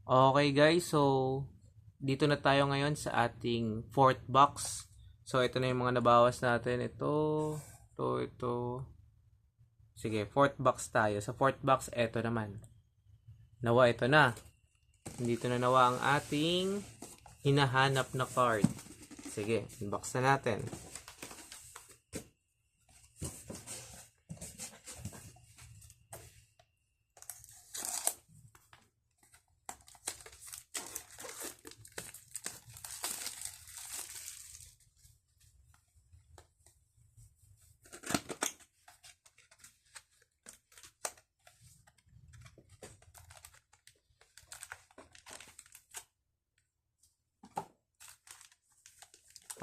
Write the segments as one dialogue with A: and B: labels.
A: Okay guys, so dito na tayo ngayon sa ating fourth box. So ito na yung mga nabawas natin. Ito. Sige, fourth box tayo. Sa fourth box, ito naman. Nawa, ito na. Dito na nawa ang ating hinahanap na card. Sige, unbox na natin.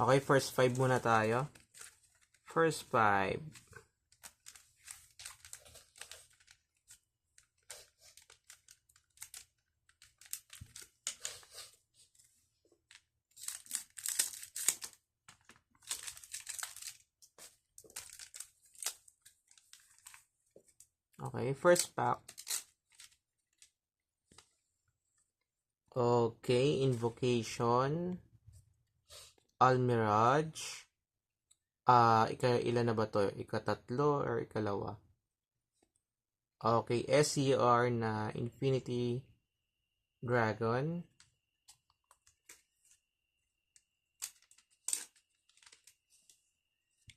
A: Okay, first 5 muna tayo. First 5. Okay, first pack. Okay, Invocation. Almirage. Ilan na ba to? Ikatatlo or ikalawa? Okay, SCR na Infinity Dragon.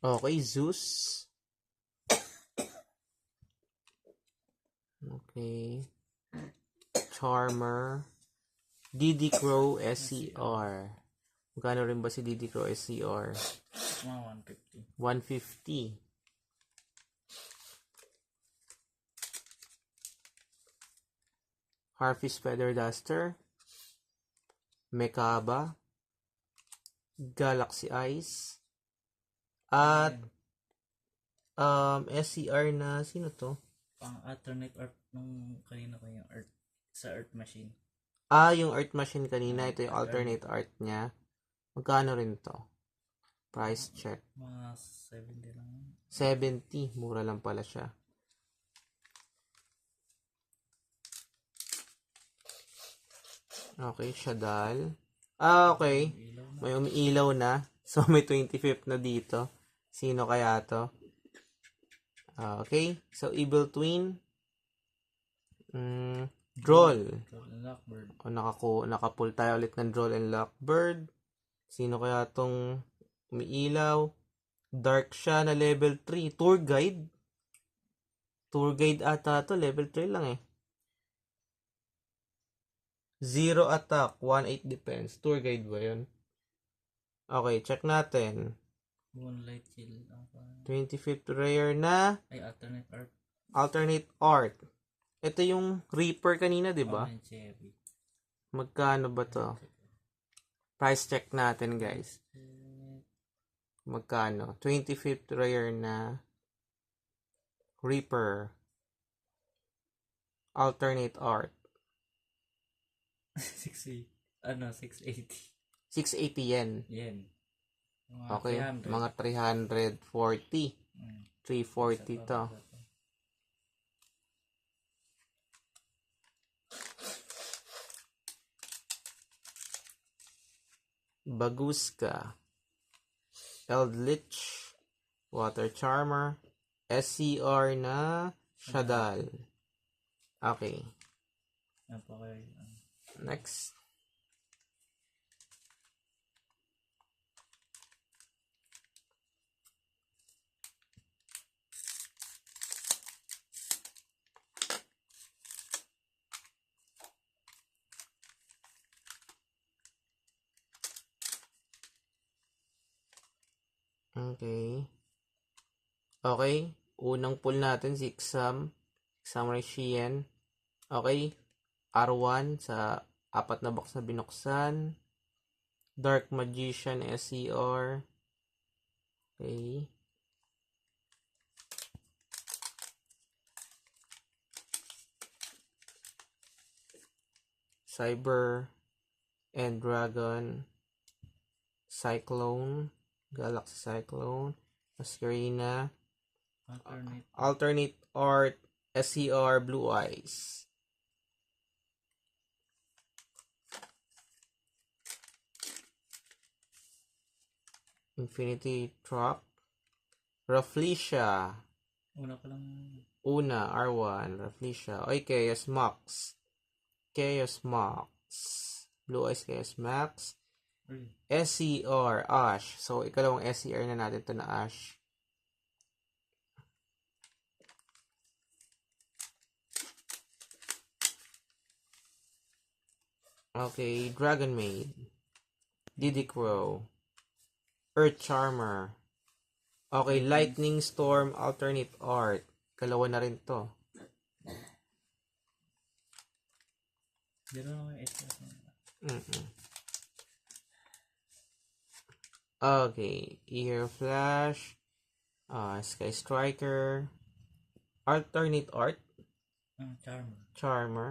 A: Okay, Zeus. Okay. Charmer. DD Crow SCR. Magkano rin ba si DD Crow SCR?
B: 150.
A: 150. Harvest Feather Duster. Mekaba. Galaxy Eyes. At SCR na sino to?
B: Pang alternate art nung kanina ko yung art sa art machine.
A: Yung art machine kanina. Ito yung alternate art niya. Magkano rin to? Price check.
B: Mga 70 lang.
A: 70. Mura lang pala siya. Okay, Shadal. Okay. May umiilaw na. So, may 25th na dito. Sino kaya to? Okay. So, Evil Twin. Droll. Nakapull tayo ulit ng Droll and Lockbird. Sino kaya tong umiilaw? Dark siya na level 3. Tour Guide. Tour Guide ata to. Level 3 lang eh. 0 attack. 1-8 defense. Tour Guide ba yun? Okay, check natin.
B: Moonlight Chill.
A: 25th rare na.
B: Ay, alternate art.
A: Alternate art. Ito yung Reaper kanina, di ba? Magkano ba to? Price check natin, guys. Magkano? 25th rare na Reaper. Alternate art.
B: 680.
A: 680 yen.
B: Yen.
A: Okay,
B: 300.
A: mga 340. 340 to. Baguska. Eldritch. Water Charmer. SCR na Shadal. Okay. Next. Okay. Okay. Unang pull natin si Exam. Samurai Shien. Okay. R1 sa 4 na box na binuksan. Dark Magician SCR. Okay. Cyber and Dragon. Cyclone. Galaxy Cyclone. Masquerina. Alternate art. SCR Blue Eyes. Infinity Truck. Rafflesia.
B: Una pa lang.
A: Una, R1. Rafflesia. Oy, Chaos Max. Chaos Max. Blue Eyes Chaos Max.
B: Uy,
A: SCR. Ash. So, ikalawang SCR na natin to na Ash. Okay, Dragon Maid. Diddy Crow. Earth Charmer. Okay, Lightning Storm Alternate Art. Kalawa na rin to.
B: dito naman yung SS.
A: Okay, Ear Flash. Sky Striker. Alternate Art.
B: Charmer.
A: Charmer.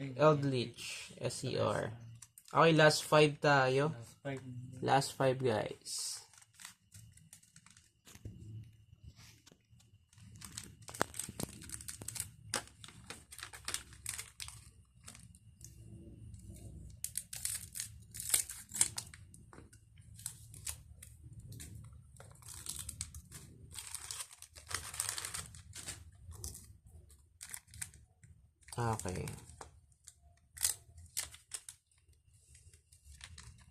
B: Ay,
A: Eldritch. SCR. Okay, last 5 tayo.
B: Last 5.
A: Last 5 guys. Okay.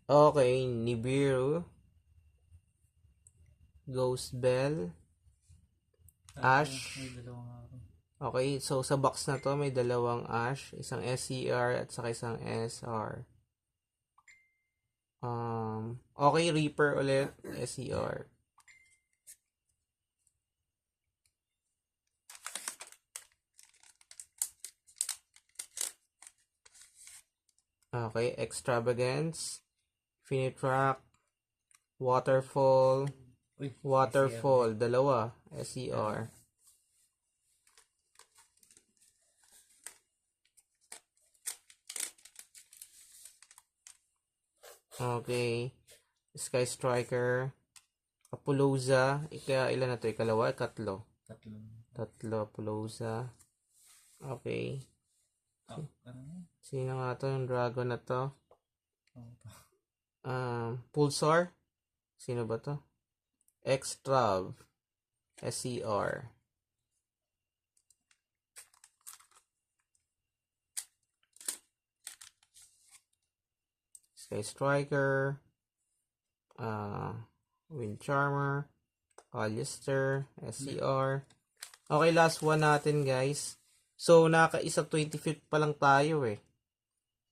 A: Okay, Nibiru. Ghost Bell. Ash.
B: May dalawang ako.
A: Okay, so sa box na to may dalawang Ash, isang SCR at saka isang SR. Okay, Reaper ulit, SCR. Okay, Extravagance, Finitrack, Waterfall,
B: Uy,
A: Waterfall, dalawa, SCR. Okay, Sky Striker, Apollousa, ilan na to? Ikalawa, ikatlo. Tatlo, Apollousa. Okay.
B: Ano?
A: Sino nga to yung dragon na to?
B: Oh,
A: Pulsar? Sino ba to? Extrav. SCR. Sky Striker. Wind Charmer. Alistair. SCR. Okay, last one natin guys. So, nakaisa 25th pa lang tayo eh.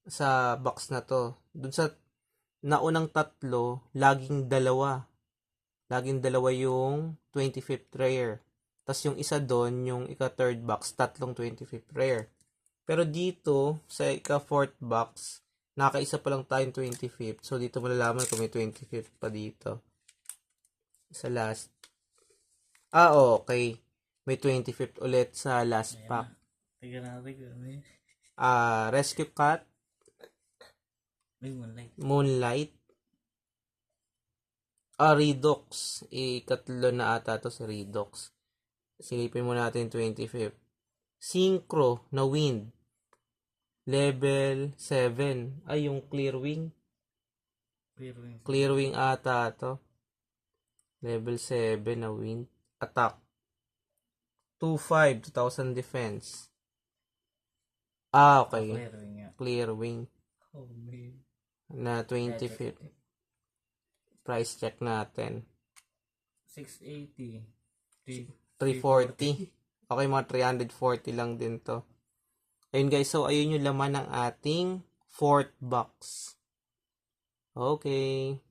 A: Sa box na to. Dun sa naunang tatlo, laging dalawa. Laging dalawa yung 25th rare. Tapos yung isa doon, yung ika-third box, tatlong 25th rare. Pero dito, sa ika-fourth box, nakaisa pa lang tayong 25th. So, dito malalaman kung may 25th pa dito. Sa last. Okay. May 25th ulit sa last pack.
B: Tignan natin kung ano yun.
A: Rescue Cat.
B: May Moonlight.
A: Moonlight. Redux. Ikatlo na ata to si Redux. Silipin mo natin 25th. Synchro na Wind. Level 7. Ay, yung Clearwing. Clearwing ata to. Level 7 na Wind. Attack. 2,500. 2,000 defense. Okay. Clearwing.
B: Oh, man.
A: Na 25th. Price check natin.
B: 680.
A: 340. Okay, mga 340 lang din to. Ayun guys, so ayun yung laman ng ating fourth box. Okay.